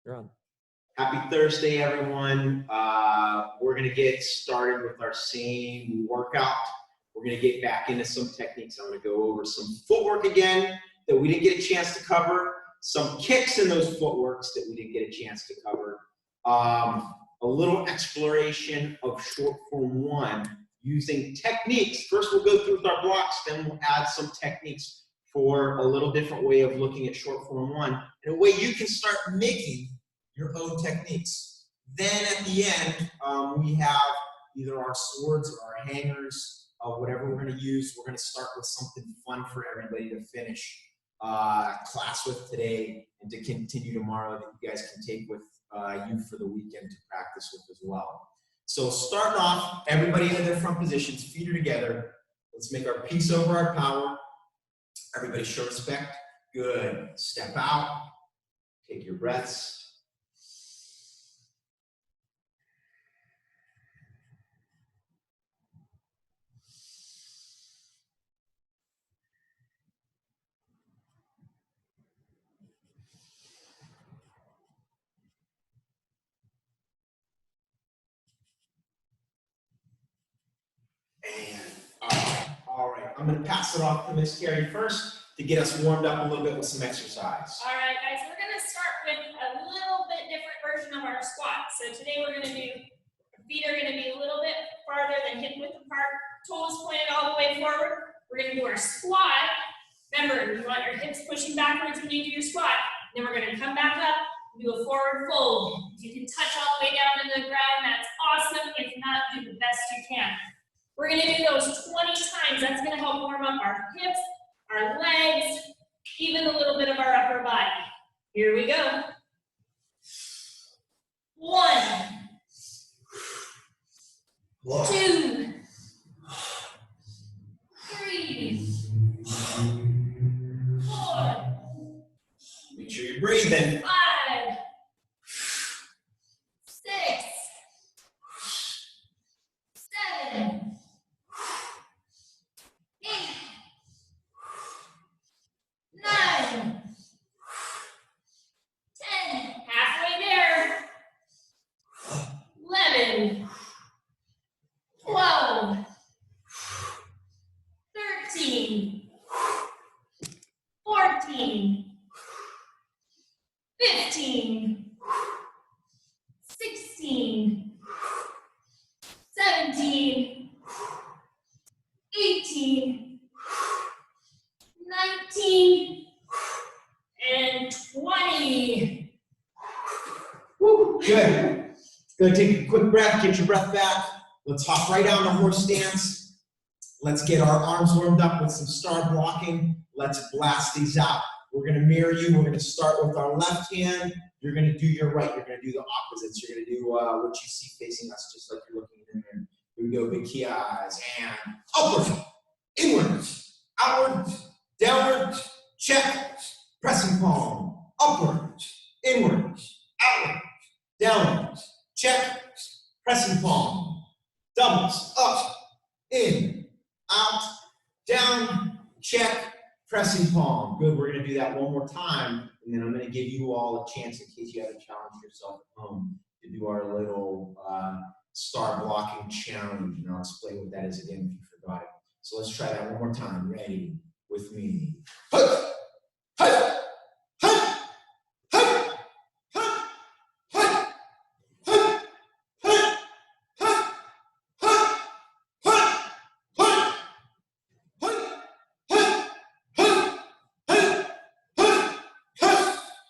You're on. Happy Thursday, everyone. We're going to get started with our same workout. We're going to get back into some techniques. I'm going to go over some footwork again that we didn't get a chance to cover, some kicks in those footworks that we didn't get a chance to cover, a little exploration of short form one using techniques. First, we'll go through with our blocks, then we'll add some techniques for a little different way of looking at short form one, and a way you can start making your own techniques. Then at the end, we have either our swords or our hangers, whatever we're going to use. We're going to start with something fun for everybody to finish class with today and to continue tomorrow that you guys can take with you for the weekend to practice with as well. So starting off, everybody in their front positions, feet are together. Let's make our peace over our power. Everybody show respect. Good. Step out. Take your breaths. And all right. I'm going to pass it off to Miss Carrie first to get us warmed up a little bit with some exercise. All right, guys, we're going to start with a little bit different version of our squat. So today we're going to do, feet are going to be a little bit farther than hip width apart, toes pointed all the way forward. We're going to do our squat. Remember, you want your hips pushing backwards when you do your squat. Then we're going to come back up and do a forward fold. If you can touch all the way down to the ground, that's awesome. If not, do the best you can. We're going to do those 20 times. That's going to help warm up our hips, our legs, even a little bit of our upper body. Here we go. 1, 2, 3, 4. Make sure you're breathing. 5, 6, 7, 8, 9, 10, halfway there, 11, 12, 13, 14, 15, 16, 17, 18, 19, and 20. Woo, good. Go take a quick breath, get your breath back. Let's hop right down to horse stance. Let's get our arms warmed up with some star blocking. Let's blast these out. We're going to mirror you. We're going to start with our left hand. You're going to do your right. You're going to do the opposites. You're going to do what you see facing us, just like you're looking in there. Here we go, big key eyes. And upward, inward, outward, downward, check, pressing palm. Upward, inward, outward, downward, check, pressing palm. Doubles, up, in, out, down, check, pressing palm. Good, we're going to do that one more time, and then I'm going to give you all a chance in case you have to challenge yourself at home to do our little star blocking challenge, and I'll explain what that is again if you forgot it. So let's try that one more time. Ready? With me.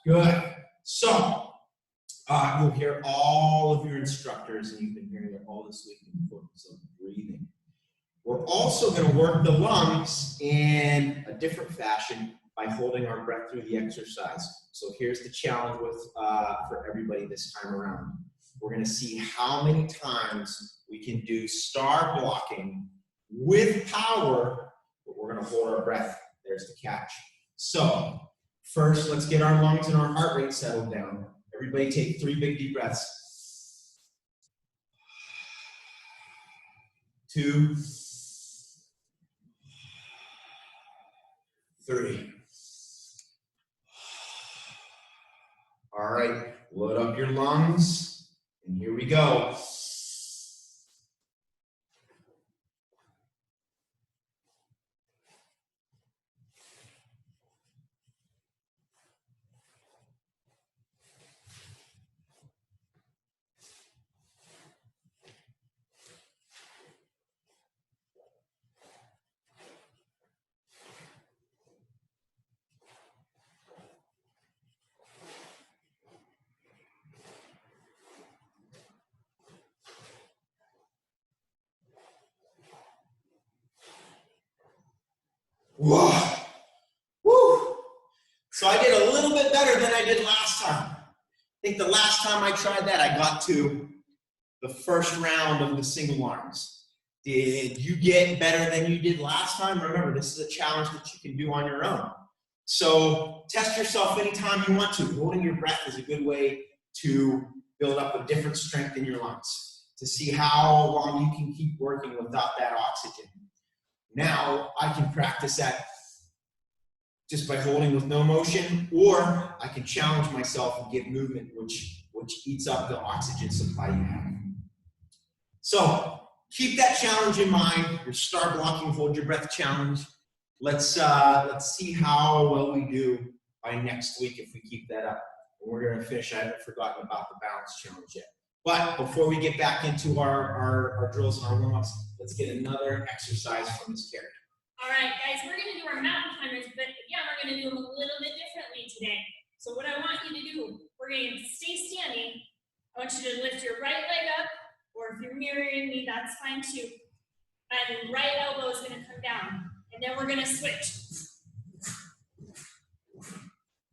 Good. So, you'll hear all of your instructors, and you've been hearing it all this week in the focus of breathing. We're also going to work the lungs in a different fashion by holding our breath through the exercise. So here's the challenge for everybody this time around. We're going to see how many times we can do star blocking with power, but we're going to hold our breath. There's the catch. So, first, let's get our lungs and our heart rate settled down. Everybody take 3 big deep breaths. 2, 3. All right, Load up your lungs, and here we go. Whoa. Woo. So I did a little bit better than I did last time. I think the last time I tried that, I got to the first round of the single arms. Did you get better than you did last time? Remember, this is a challenge that you can do on your own. So test yourself anytime you want to. Holding your breath is a good way to build up a different strength in your lungs, to see how long you can keep working without that oxygen. Now I can practice that just by holding with no motion, or I can challenge myself and give movement, which eats up the oxygen supply you have. So keep that challenge in mind, your star blocking, hold your breath challenge. Let's see how well we do by next week if we keep that up. And we're gonna finish, I haven't forgotten about the balance challenge yet. But before we get back into our drills and our warm-ups, let's get another exercise from Ms. Carey. All right, guys, we're going to do our mountain climbers, but again, we're going to do them a little bit differently today. So what I want you to do, we're going to stay standing. I want you to lift your right leg up, or if you're mirroring me, that's fine too. And right elbow is going to come down. And then we're going to switch.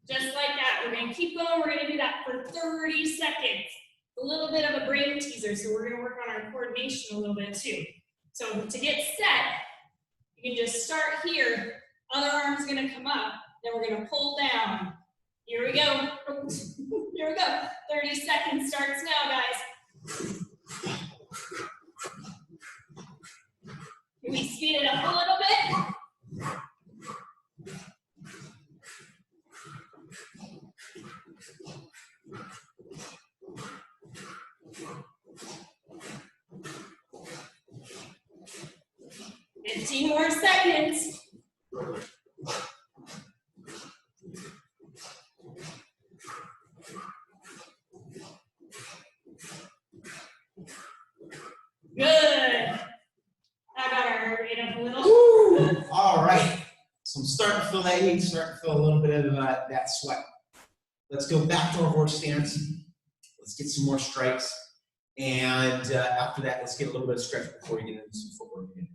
Just like that. We're going to keep going. We're going to do that for 30 seconds. A little bit of a brain teaser, so we're going to work on our coordination a little bit too. So to get set, you can just start here. Other arm's going to come up. Then we're going to pull down. Here we go. Here we go. 30 seconds starts now, guys. Can we speed it up a little bit? Fifteen more seconds. Good. I got our rate up a little. Woo. All right. So I'm starting to feel that heat, starting to feel a little bit of that sweat. Let's go back to our horse stance. Let's get some more strikes. And after that, let's get a little bit of stretch before we get into some footwork again.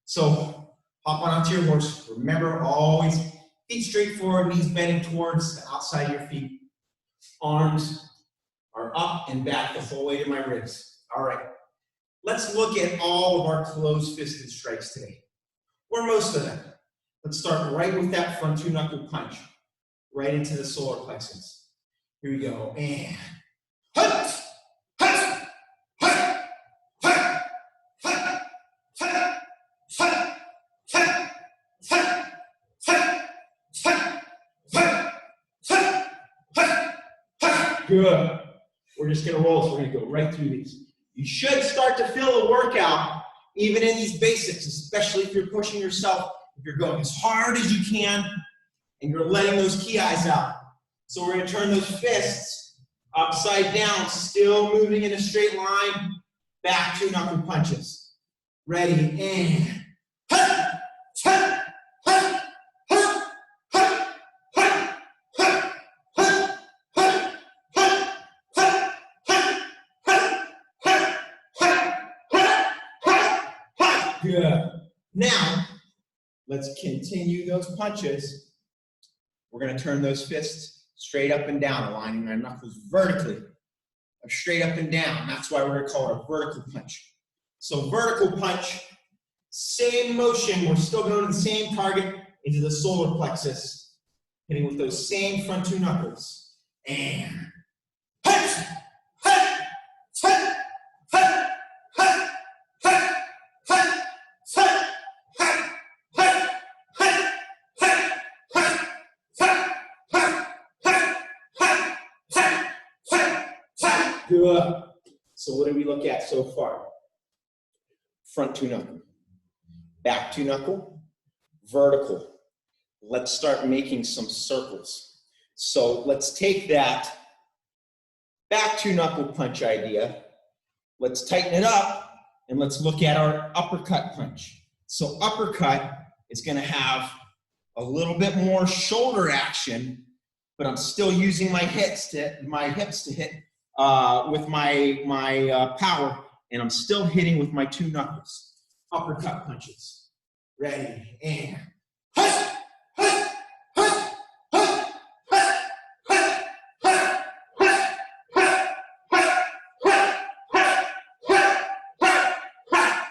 So hop on onto your horse. Remember, always feet straight forward, knees bending towards the outside of your feet. Arms are up and back the whole way to my ribs. All right. Let's look at all of our closed-fisted strikes today, or most of them. Let's start right with that front two-knuckle punch, right into the solar plexus. Here we go. And hut! Good. We're just going to roll, so we're going to go right through these. You should start to feel a workout, even in these basics, especially if you're pushing yourself, if you're going as hard as you can, and you're letting those ki out. So we're going to turn those fists upside down, still moving in a straight line, back two knuckle punches. Ready, and good. Now, let's continue those punches. We're going to turn those fists straight up and down, aligning our knuckles vertically, straight up and down. That's why we're going to call it a vertical punch. So vertical punch, same motion. We're still going to the same target into the solar plexus, hitting with those same front two knuckles. And Good. So what did we look at so far? Front two knuckle, back two knuckle, vertical. Let's start making some circles. So let's take that back two knuckle punch idea. Let's tighten it up and let's look at our uppercut punch. So uppercut is going to have a little bit more shoulder action, but I'm still using my hips to hit with my power, and I'm still hitting with my two knuckles. Uppercut punches. Ready, and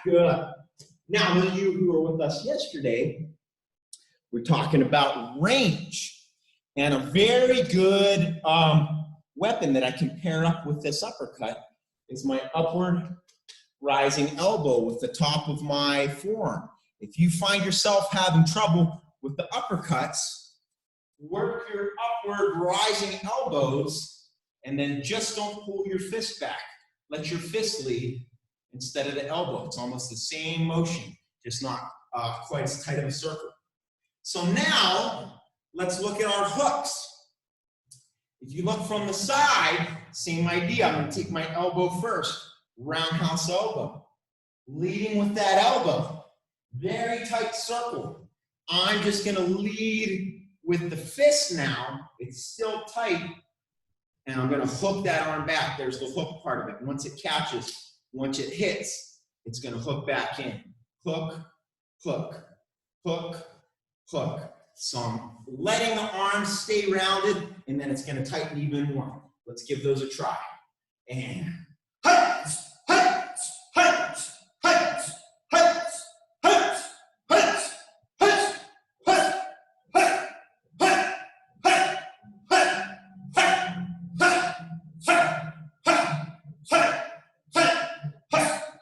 good. Now, those of you who were with us yesterday, we're talking about range. And a very good weapon that I can pair up with this uppercut is my upward rising elbow with the top of my forearm. If you find yourself having trouble with the uppercuts, work your upward rising elbows and then just don't pull your fist back. Let your fist lead instead of the elbow. It's almost the same motion, just not quite as tight of a circle. So now, let's look at our hooks. If you look from the side, same idea. I'm going to take my elbow first, roundhouse elbow. Leading with that elbow, very tight circle. I'm just going to lead with the fist now. It's still tight, and I'm going to hook that arm back. There's the hook part of it. Once it catches, once it hits, it's going to hook back in. Hook, hook, hook, hook. So I'm letting the arms stay rounded, and then it's going to tighten even more. Let's give those a try. And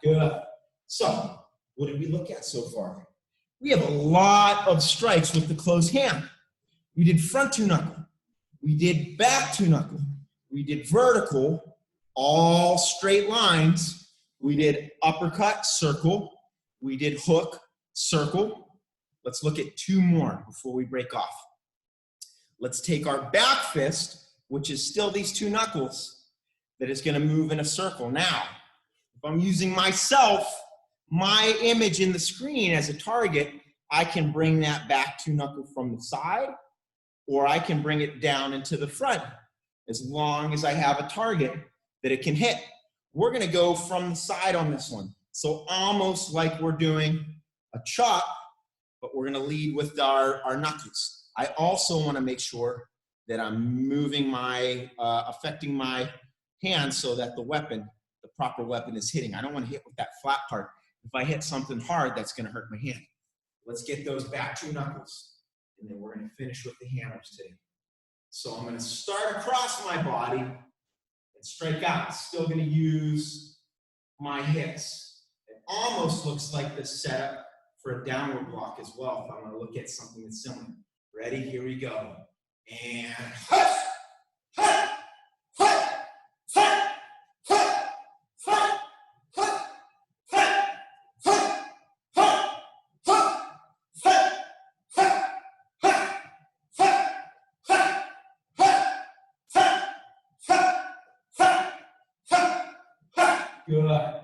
good. So, what did we look at so far? We have a lot of strikes with the closed hand. We did front two knuckle. We did back two knuckle. We did vertical, all straight lines. We did uppercut, circle. We did hook, circle. Let's look at two more before we break off. Let's take our back fist, which is still these two knuckles, that is going to move in a circle. Now, if I'm using myself, my image in the screen as a target, I can bring that back two knuckle from the side, or I can bring it down into the front, as long as I have a target that it can hit. We're going to go from the side on this one. So almost like we're doing a chop, but we're going to lead with our knuckles. I also want to make sure that I'm moving my, affecting my hand so that the weapon, the proper weapon is hitting. I don't want to hit with that flat part. If I hit something hard, that's going to hurt my hand. Let's get those back two knuckles, and then we're going to finish with the hammers today. So I'm going to start across my body and strike out. Still going to use my hips. It almost looks like the setup for a downward block as well, if I'm going to look at something that's similar. Ready? Here we go. And hush, hush, hush, hush, hush, hush, hush, hush, hush, hush, hush, hush, hush. Good.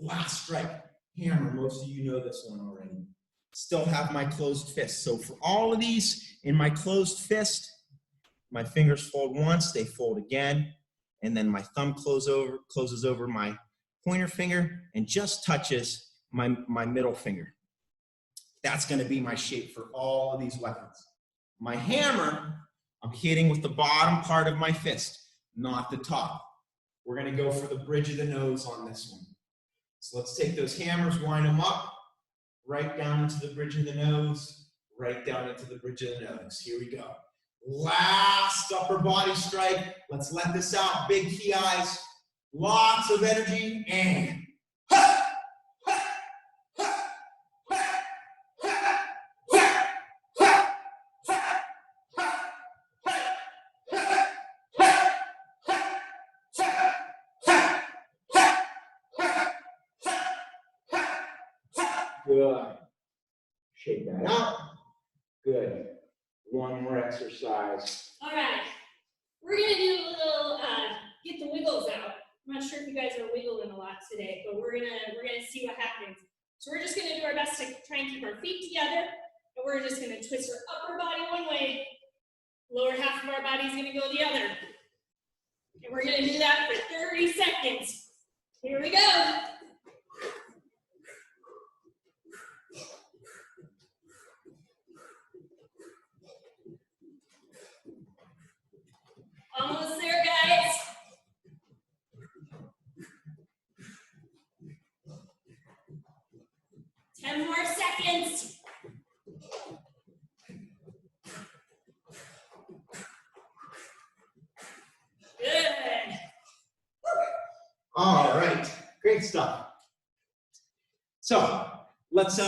Last strike. Hammer. Most of you know this one already. Still have my closed fist. So for all of these in my closed fist, my fingers fold once, they fold again, and then my thumb closes over my pointer finger and just touches my middle finger. That's going to be my shape for all of these weapons. My hammer, I'm hitting with the bottom part of my fist, not the top. We're going to go for the bridge of the nose on this one. So let's take those hammers, wind them up, right down into the bridge of the nose, right down into the bridge of the nose. Here we go. Last upper body strike. Let's let this out. Big key eyes. Lots of energy. And Good. Shake that out. Good. One more exercise. All right. We're gonna do a little get the wiggles out. I'm not sure if you guys are wiggling a lot today, but we're gonna see what happens. So we're just gonna do our best to try and keep our feet together, and we're just gonna twist our upper body one way, lower half of our body is gonna go the other. And we're gonna do that for 30 seconds. Here we go. Almost there, guys. Ten more seconds. Good. All right, great stuff. So let's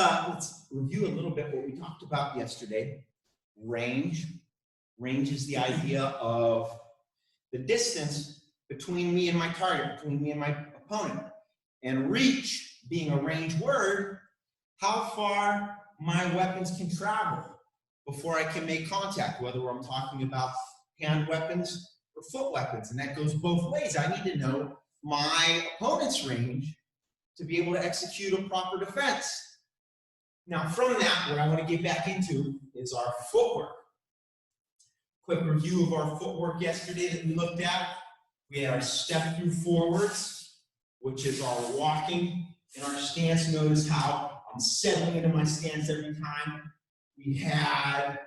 review a little bit what we talked about yesterday. Range. Range is the idea of the distance between me and my target, between me and my opponent. And reach, being a range word, how far my weapons can travel before I can make contact, whether I'm talking about hand weapons or foot weapons. And that goes both ways. I need to know my opponent's range to be able to execute a proper defense. Now from that, what I want to get back into is our footwork. Quick review of our footwork yesterday that we looked at. We had our step through forwards, which is our walking and our stance. Notice how I'm settling into my stance every time. We had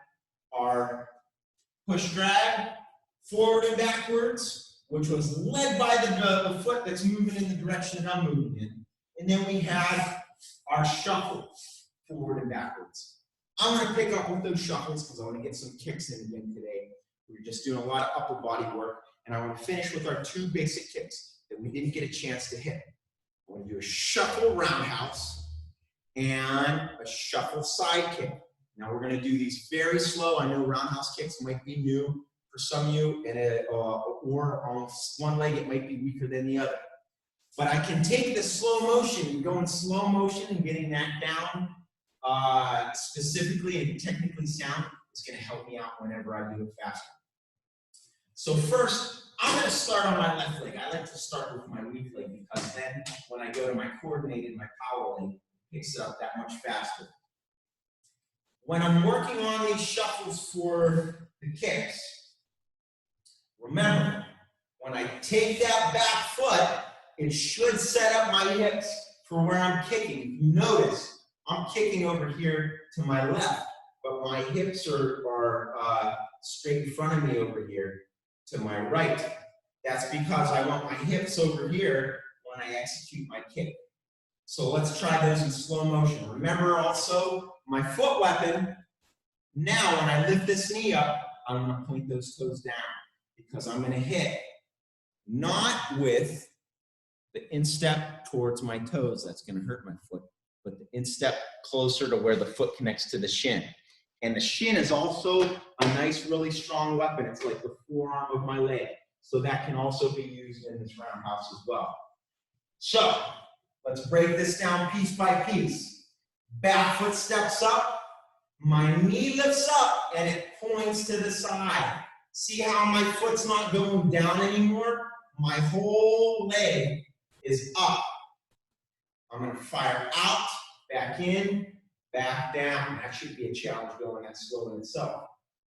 our push drag, forward and backwards, which was led by the foot that's moving in the direction that I'm moving in. And then we had our shuffle, forward and backwards. I'm going to pick up with those shuffles because I want to get some kicks in again today. We're just doing a lot of upper body work, and I want to finish with our two basic kicks that we didn't get a chance to hit. I want to do a shuffle roundhouse and a shuffle side kick. Now we're going to do these very slow. I know roundhouse kicks might be new for some of you, and or on one leg it might be weaker than the other. But I can take the slow motion and go in slow motion and getting that down specifically and technically sound is going to help me out whenever I do it faster. So first, I'm going to start on my left leg. I like to start with my weak leg because then when I go to my coordinated, my power leg, it picks it up that much faster. When I'm working on these shuffles for the kicks, remember, when I take that back foot, it should set up my hips for where I'm kicking. If you notice, I'm kicking over here to my left, but my hips are straight in front of me over here to my right. That's because I want my hips over here when I execute my kick. So let's try those in slow motion. Remember also my foot weapon. Now when I lift this knee up, I'm going to point those toes down because I'm going to hit not with the instep towards my toes. That's going to hurt my foot. But the instep closer to where the foot connects to the shin. And the shin is also a nice, really strong weapon. It's like the forearm of my leg. So that can also be used in this roundhouse as well. So let's break this down piece by piece. Back foot steps up. My knee lifts up and it points to the side. See how my foot's not going down anymore? My whole leg is up. I'm going to fire out, back in, back down. That should be a challenge going that slow in itself,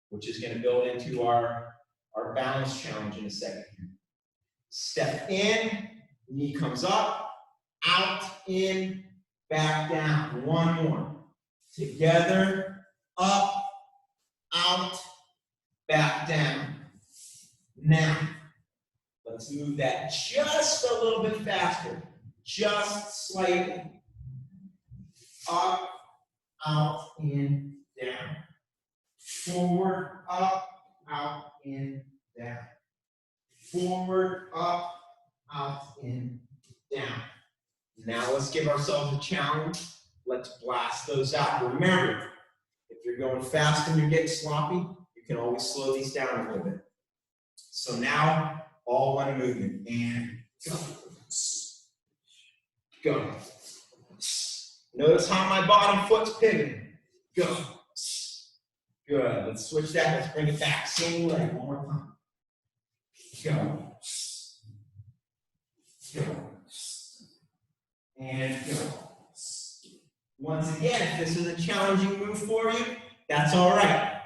which is going to build into our balance challenge in a second. Step in, knee comes up, out, in, back down. One more. Together, up, out, back down. Now, let's move that just a little bit faster. Just slightly. Up, out, in, down. Forward, up, out, in, down. Forward, up, out, in, down. Now let's give ourselves a challenge. Let's blast those out. Remember, if you're going fast and you're getting sloppy, you can always slow these down a little bit. So now, all one movement. And go. Go. Notice how my bottom foot's pivoting. Go. Good. Let's switch that. Let's bring it back. Same leg. One more time. Go. Go. And go. Once again, if this is a challenging move for you, that's all right.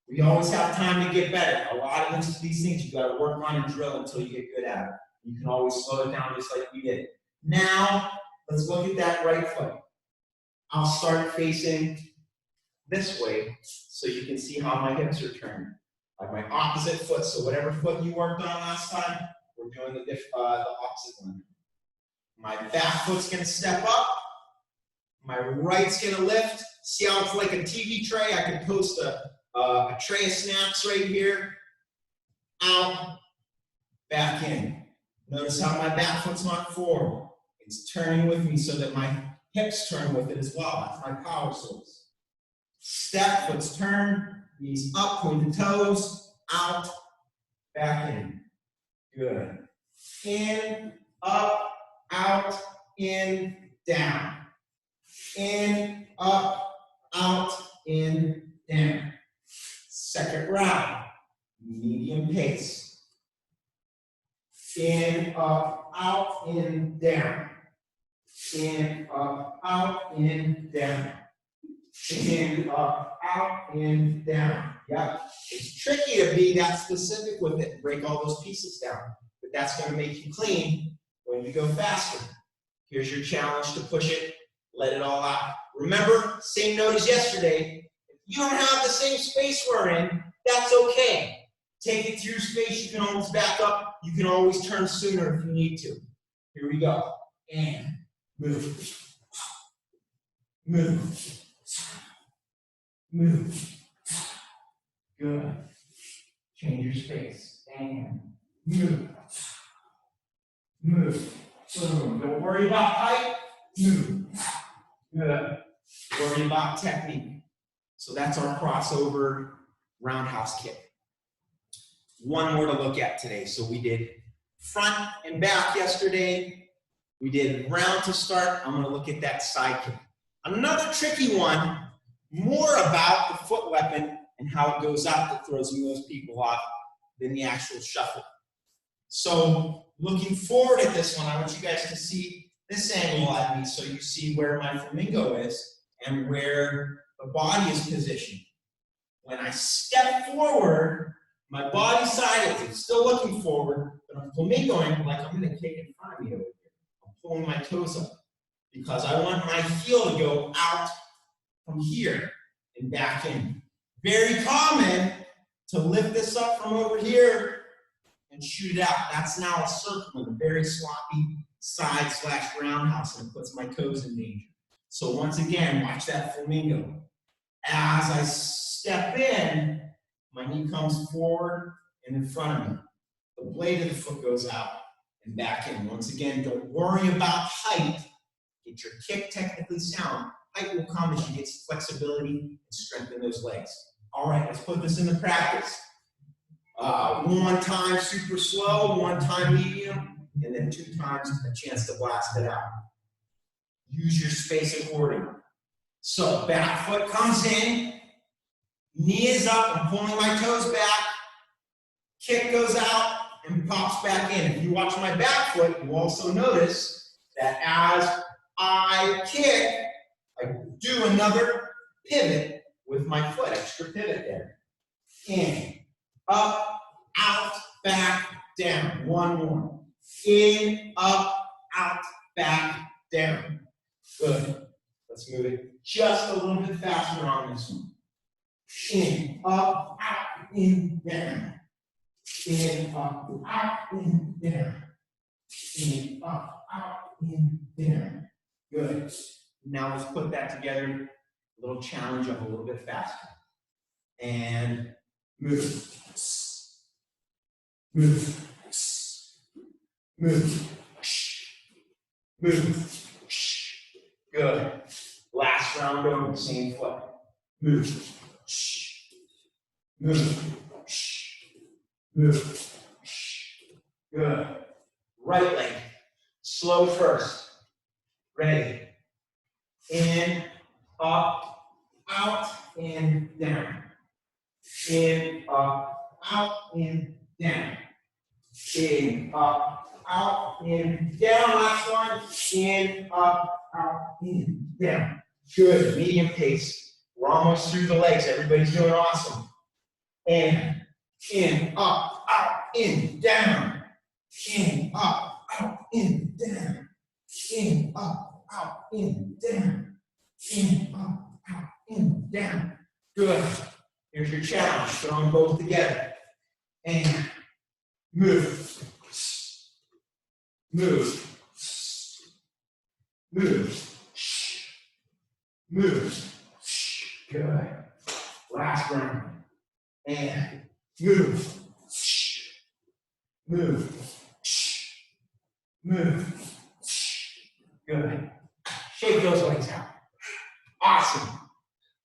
We always have time to get better. A lot of these things you got to work on and drill until you get good at it. You can always slow it down just like we did. Now, let's look at that right foot. I'll start facing this way so you can see how my hips are turned. Like my opposite foot. So whatever foot you worked on last time, we're doing the opposite one. My back foot's going to step up. My right's going to lift. See how it's like a TV tray? I can post a tray of snacks right here. Out. Back in. Notice how my back foot's not forward. It's turning with me so that my hips turn with it as well. That's my power source. Step, foot's turn, knees up, point the toes, out, back in. Good. In, up, out, in, down. In, up, out, in, down. Second round, medium pace. In, up, out, in, down. In, up, out, in, down. In, up, out, in, down. Yep. It's tricky to be that specific with it and break all those pieces down. But that's going to make you clean when you go faster. Here's your challenge to push it. Let it all out. Remember, same note as yesterday. If you don't have the same space we're in, that's okay. Take it to your space. You can always back up. You can always turn sooner if you need to. Here we go. And move. Move. Move. Good. Change your space. And move. Move. Boom. Don't worry about height. Move. Good. Worry about technique. So that's our crossover roundhouse kick. One more to look at today. So we did front and back yesterday. We did round to start. I'm going to look at that side kick. Another tricky one, more about the foot weapon and how it goes out that throws most people off than the actual shuffle. So looking forward at this one, I want you guys to see this angle at me so you see where my flamingo is and where the body is positioned. When I step forward, my body side is still looking forward, but I'm flamingoing like I'm going to kick in front of me over here. I'm pulling my toes up because I want my heel to go out from here and back in. Very common to lift this up from over here and shoot it out. That's now a circle in a very sloppy side / roundhouse, and it puts my toes in danger. So once again, watch that flamingo. As I step in, my knee comes forward and in front of me. The blade of the foot goes out and back in. Once again, don't worry about height. Get your kick technically sound. Height will come as you get flexibility and strengthen those legs. All right, let's put this into practice. One time super slow, one time medium, and then 2 times a chance to blast it out. Use your space accordingly. So back foot comes in, knee is up, I'm pulling my toes back, kick goes out and pops back in. If you watch my back foot, you also notice that as I kick, I do another pivot with my foot, extra pivot there. In, up, out, back, down. One more. In, up, out, back, down. Good. Let's move it just a little bit faster on this one. In, up, out, in, down. In, up, out, in, down. In, up, out, in, down. Good. Now let's put that together. A little challenge of a little bit faster. And move. Move. Move. Move. Good. Last round over the same foot. Move. Move. Move. Good. Right leg. Slow first. Ready. in, up, out, in, down. In, up, out, in, down. In, up, out, in, down. Last one. In, up, out, in, down. Good. Medium pace. We're almost through the legs. Everybody's doing awesome. And in, up, out, in, down. In, up, out, in, down. In, up, out, in, down. In, up, out, in, down. Good. Here's your challenge. Throw them both together. And move. Move. Move. Move. Good. Last round. And move. Move. Move. Good. Shake those legs out. Awesome.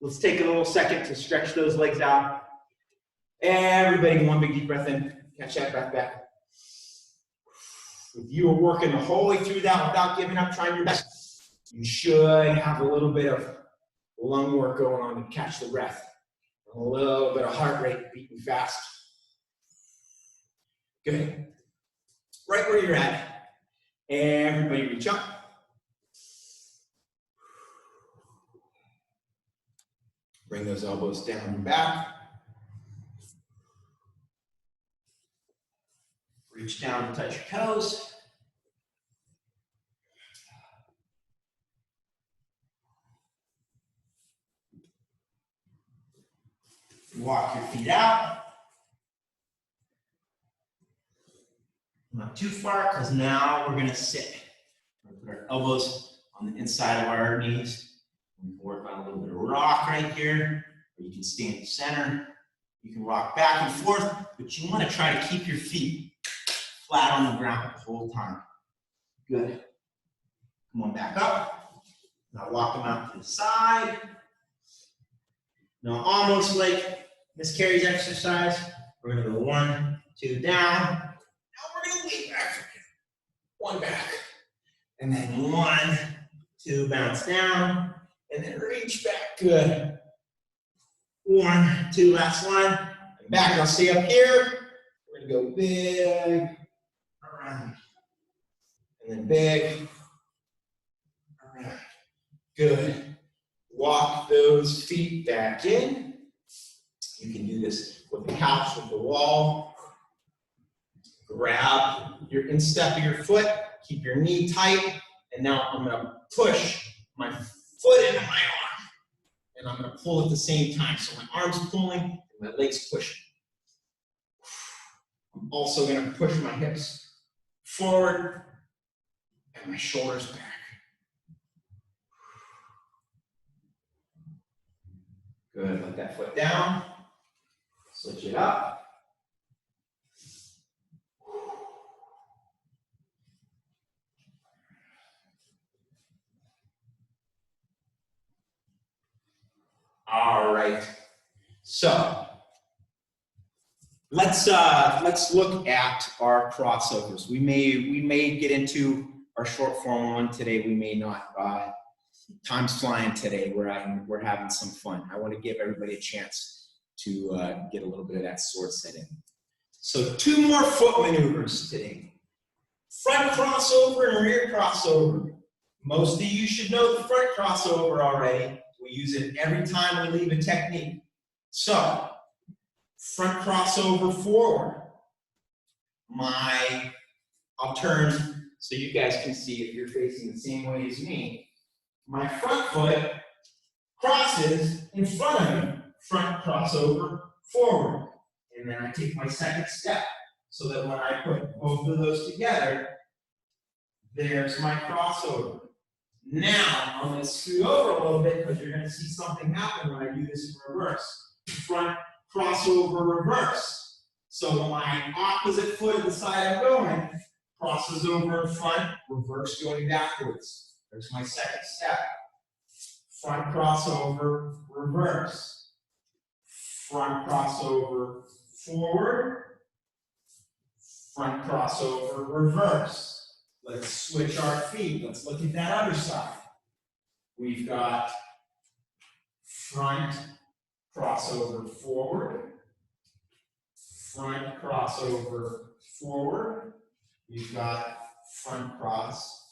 Let's take a little second to stretch those legs out. Everybody, one big deep breath in. Catch that breath back. If you were working the whole way through that without giving up, trying your best, you should have a little bit of lung work going on to catch the breath. A little bit of heart rate beating fast. Good. Right where you're at. Everybody reach up. Bring those elbows down and back. Reach down and touch your toes. Walk your feet out. Not too far, because now we're going to sit. We're going to put our elbows on the inside of our knees. We can work on a little bit of rock right here, or you can stay in the center. You can rock back and forth, but you want to try to keep your feet flat on the ground the whole time. Good. Come on back up. Now walk them out to the side. Now almost like Miss Carrie's exercise, we're going to go 1, 2 down. Now we're going to lean back. 1 back. And then 1, 2 bounce down. And then reach back. Good. 1, 2, last one. And back. I'll stay up here. We're going to go big. Around. And then big. Around. Good. Walk those feet back in. You can do this with the couch, with the wall. Grab your instep of your foot. Keep your knee tight. And now I'm going to push my foot into my arm. And I'm going to pull at the same time. So my arm's pulling and my legs pushing. I'm also going to push my hips forward and my shoulders back. Good. Let that foot down. Switch it up. All right. So let's look at our crossovers. We may get into our short form one today. We may not. Time's flying today. We're having some fun. I want to give everybody a chance to get a little bit of that sword set in. So 2 more foot maneuvers today. Front crossover and rear crossover. Most of you should know the front crossover already. We use it every time we leave a technique. So, front crossover forward. I'll turn so you guys can see if you're facing the same way as me. My front foot crosses in front of me. Front crossover forward. And then I take my second step so that when I put both of those together, there's my crossover. Now, I'm going to scoot over a little bit because you're going to see something happen when I do this in reverse. Front crossover reverse. So my opposite foot of the side I'm going crosses over in front, reverse going backwards. There's my second step. Front crossover reverse. Front crossover forward. Front crossover reverse. Let's switch our feet. Let's look at that other side. We've got front crossover forward, front crossover forward. We've got front cross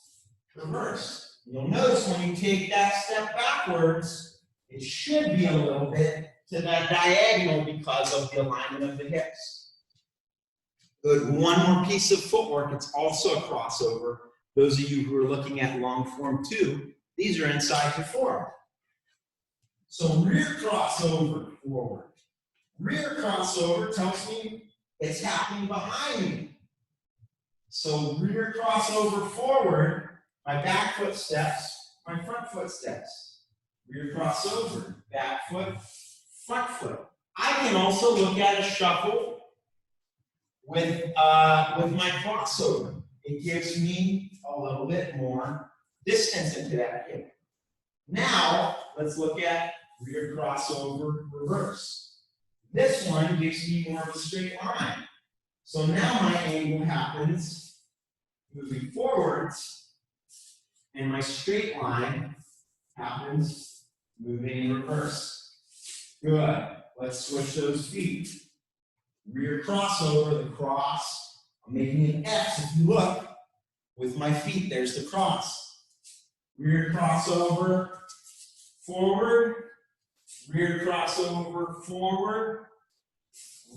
reverse. You'll notice when you take that step backwards, it should be a little bit to that diagonal because of the alignment of the hips. Good. One more piece of footwork. It's also a crossover. Those of you who are looking at long form 2, these are inside your form. So rear crossover forward. Rear crossover tells me it's happening behind me. So rear crossover forward, my back foot steps, my front foot steps. Rear crossover, back foot, front foot. I can also look at a shuffle with my crossover. It gives me a little bit more distance into that hip. Now, let's look at rear crossover reverse. This one gives me more of a straight line. So now my angle happens moving forwards, and my straight line happens moving in reverse. Good. Let's switch those feet. Rear crossover, the cross. I'm making an X. If you look with my feet, there's the cross. Rear crossover, forward. Rear crossover, forward.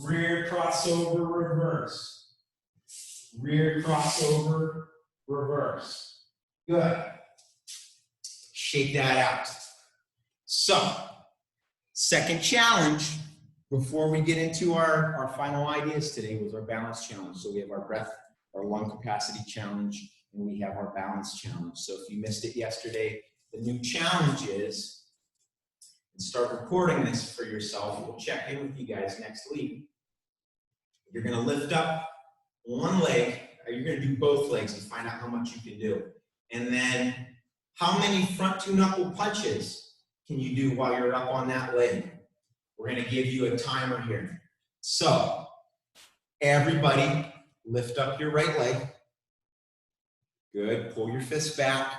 Rear crossover, reverse. Rear crossover, reverse. Good. Shake that out. So, second challenge before we get into our final ideas today was our balance challenge. So we have our breath, our lung capacity challenge, and we have our balance challenge. So if you missed it yesterday, the new challenge is, and start recording this for yourself. We'll check in with you guys next week. You're going to lift up one leg, or you're going to do both legs and find out how much you can do. And then how many front 2 knuckle punches can you do while you're up on that leg? We're going to give you a timer here. So everybody lift up your right leg. Good. Pull your fist back.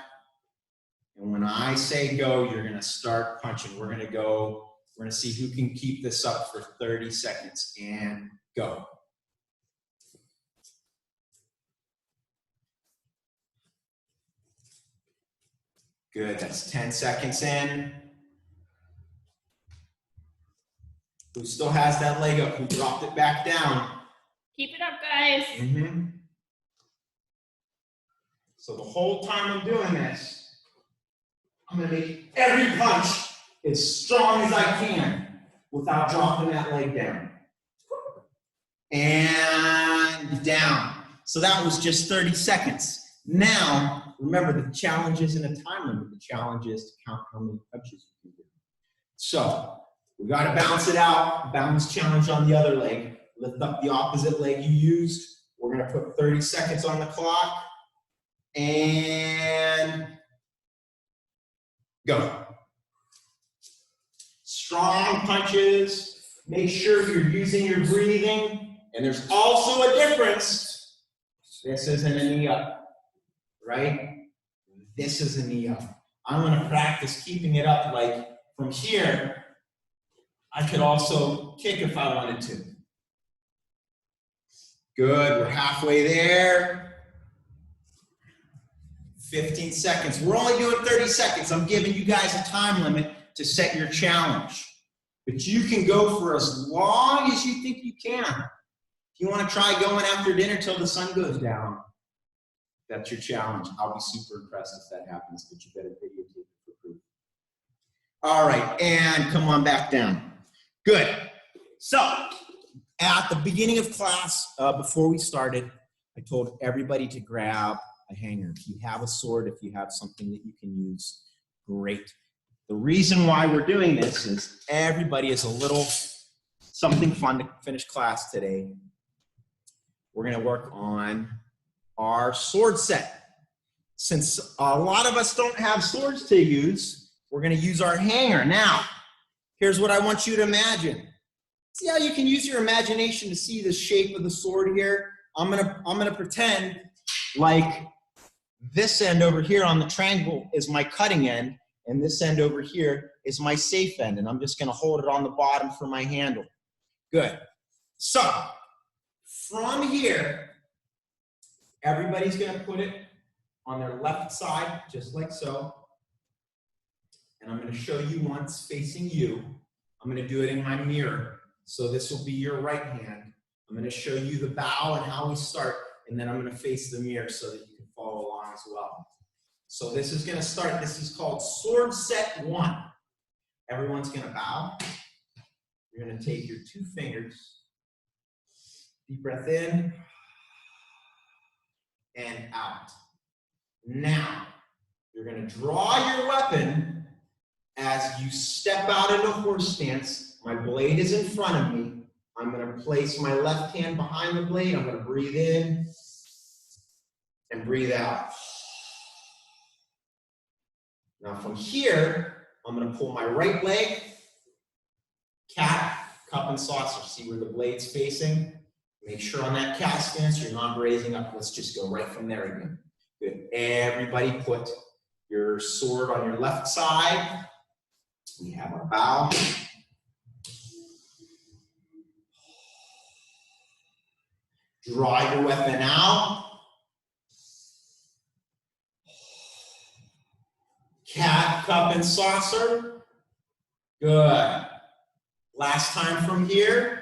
And when I say go, you're going to start punching. We're going to see who can keep this up for 30 seconds. And go. Good. That's 10 seconds in. Who still has that leg up? Who dropped it back down? Keep it up, guys. So the whole time I'm doing this, I'm going to make every punch as strong as I can without dropping that leg down. And down. So that was just 30 seconds. Now, remember, the challenge isn't a time limit. The challenge is to count how many punches you can do. So we got to balance it out. Balance challenge on the other leg. Lift up the opposite leg you used. We're going to put 30 seconds on the clock. And go. Strong punches. Make sure you're using your breathing. And there's also a difference. This isn't a knee up, right? This is a knee up. I'm going to practice keeping it up like from here. I could also kick if I wanted to. Good, we're halfway there. 15 seconds. We're only doing 30 seconds. I'm giving you guys a time limit to set your challenge. But you can go for as long as you think you can. If you want to try going after dinner till the sun goes down, that's your challenge. I'll be super impressed if that happens, but you better videotape it for proof. All right, and come on back down. Good. So, at the beginning of class, before we started, I told everybody to grab a hanger. If you have a sword, if you have something that you can use, great. The reason why we're doing this is everybody is a little something fun to finish class today. We're going to work on our sword set. Since a lot of us don't have swords to use, we're going to use our hanger. Now, here's what I want you to imagine. See how you can use your imagination to see the shape of the sword here? I'm gonna pretend like this end over here on the triangle is my cutting end, and this end over here is my safe end, and I'm just gonna hold it on the bottom for my handle. Good. So, from here, everybody's gonna put it on their left side, just like so. And I'm gonna show you once facing you. I'm gonna do it in my mirror. So this will be your right hand. I'm gonna show you the bow and how we start, and then I'm gonna face the mirror so that you can follow along as well. So this is gonna start, this is called sword set 1. Everyone's gonna bow. You're gonna take your 2 fingers, deep breath in, and out. Now, you're gonna draw your weapon as you step out into horse stance. My blade is in front of me. I'm gonna place my left hand behind the blade. I'm gonna breathe in and breathe out. Now from here, I'm gonna pull my right leg, cat, cup, and saucer. See where the blade's facing? Make sure on that cat stance you're not raising up. Let's just go right from there again. Good. Everybody put your sword on your left side. We have our bow. Draw your weapon out. Cat, cup, and saucer. Good. Last time from here.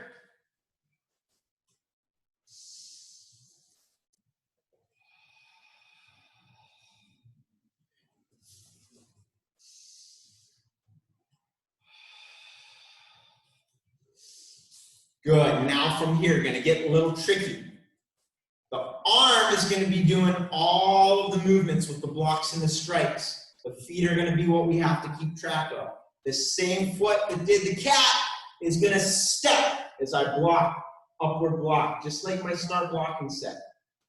Good. Now from here, you're going to get a little tricky. The arm is going to be doing all of the movements with the blocks and the strikes. The feet are going to be what we have to keep track of. The same foot that did the cat is going to step as I block, upward block, just like my start blocking set.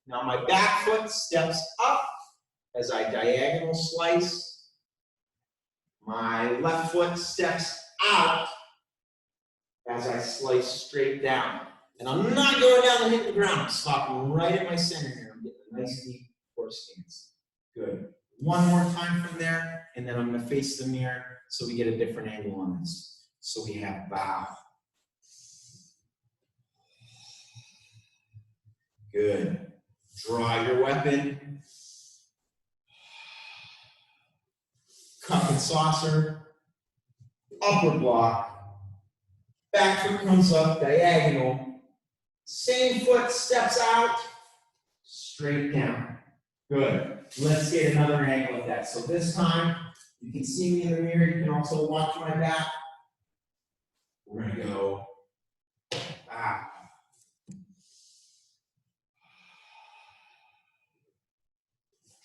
Now my back foot steps up as I diagonal slice. My left foot steps out as I slice straight down. And I'm not going down and hitting the ground. I'm stopping right at my center here. I'm getting a nice deep horse stance. Good. One more time from there, and then I'm going to face the mirror so we get a different angle on this. So we have bow. Good. Draw your weapon. Cup and saucer. Upward block. Back foot comes up, diagonal. Same foot steps out, straight down. Good. Let's get another angle at that. So this time, you can see me in the mirror. You can also watch my back. We're going to go back.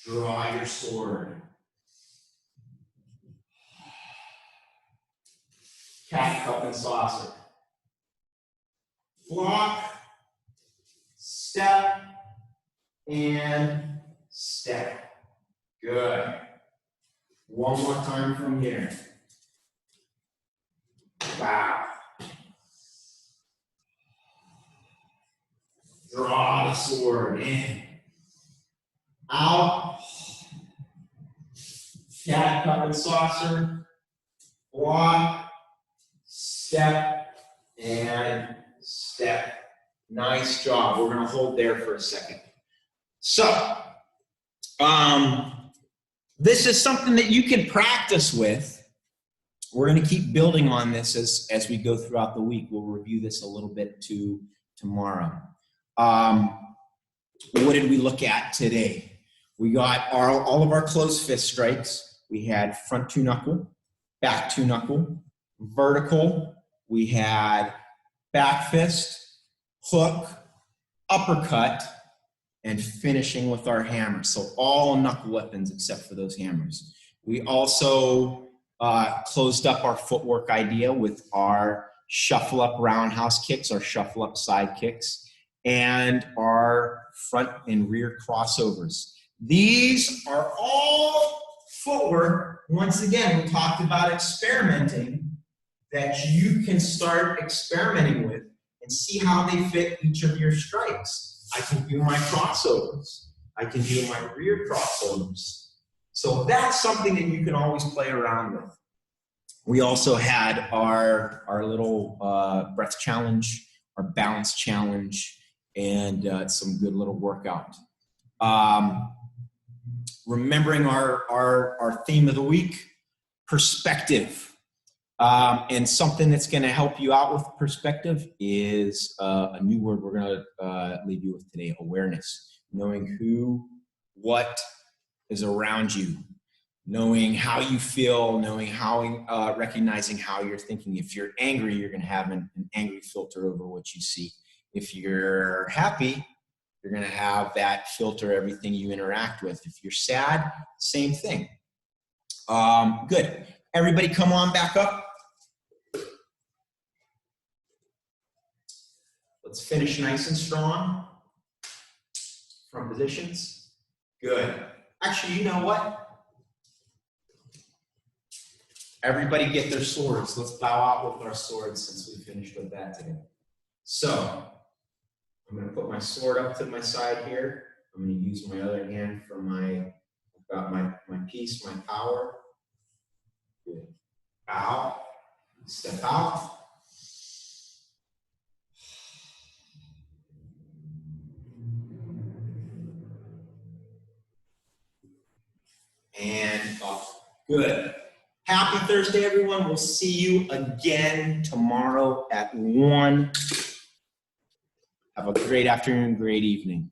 Draw your sword. Cat, cup, and saucer. Block, step, and step. Good. One more time from here. Bow. Draw the sword in. Out. Cat, cup, and saucer. Block, step, and step. Nice job. We're going to hold there for a second. So, this is something that you can practice with. We're going to keep building on this as we go throughout the week. We'll review this a little bit tomorrow. What did we look at today? We got all of our closed fist strikes. We had front 2 knuckle, back 2 knuckle, vertical. We had back fist, hook, uppercut, and finishing with our hammer. So all knuckle weapons except for those hammers. We also closed up our footwork idea with our shuffle up roundhouse kicks, our shuffle up side kicks, and our front and rear crossovers. These are all footwork. Once again, we talked about experimenting, that you can start experimenting with and see how they fit each of your strikes. I can do my crossovers. I can do my rear crossovers. So that's something that you can always play around with. We also had our little breath challenge, our balance challenge, and some good little workout. Remembering our theme of the week, perspective. And something that's going to help you out with perspective is a new word we're going to leave you with today, awareness. Knowing who, what is around you, knowing how you feel, knowing how, recognizing how you're thinking. If you're angry, you're going to have an angry filter over what you see. If you're happy, you're going to have that filter everything you interact with. If you're sad, same thing. Good. Everybody come on back up. Let's finish nice and strong from positions. Good. Actually, you know what? Everybody get their swords. Let's bow out with our swords since we finished with that today. So, I'm going to put my sword up to my side here. I'm going to use my other hand for my peace, my power. Good. Bow. Step out. And up. Good. Happy Thursday, everyone. We'll see you again tomorrow at 1. Have a great afternoon, great evening.